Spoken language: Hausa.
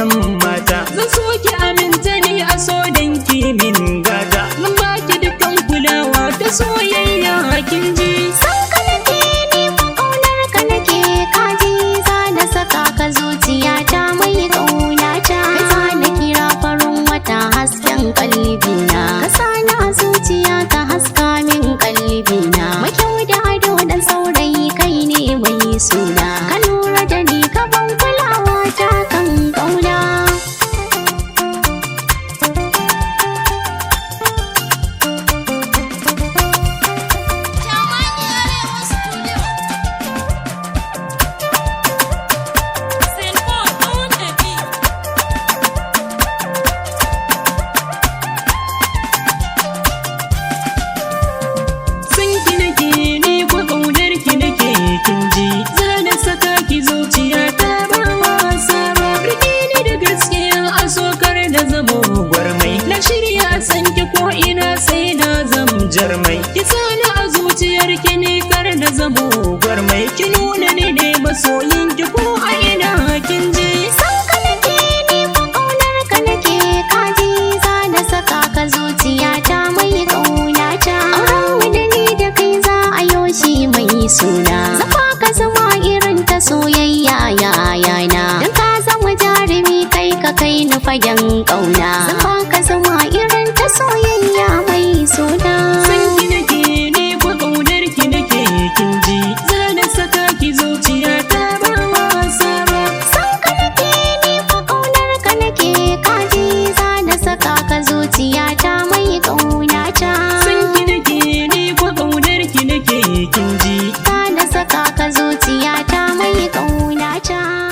'yan mata. Zan so ki aminta ni a so dan ki min gata. Mun baki dukkan kulawa ta soyayya kin ji. San ka nake ni ko ƙaunar ka nake kaji, za na saka ka zuciyata mai ƙaunata. Kai za na kira farin wata hasken kalbina, ka sani a zuciya ka haska min kalbina. Mai kyau da ado dan saurayi kai ne mai suna, ka lura da ni ka ban kulawa ta kan ƙauna. Jarmai ki sani a zuciyar ki ne kar da zamo gwarmai, ki nuna ni ne masoyin ki ko a ina kin ji. San ka nake ni ko ƙaunar ka nake kaji, za na saka ka zuciyata mai ƙaunata. Auren mu da ni da kai za a yo shi mai suna, zafa ka zama irin ta soyayya yayana, dan ka zama jarumi kai ka kai ni fagen ƙauna. Zafa ka zama irin ta soyayya mai suna. Zuciyata mai ƙaunata. San ki nake ni ko ƙaunar ki nake kin ji. Ka na saka ka zuciyata mai ƙaunata.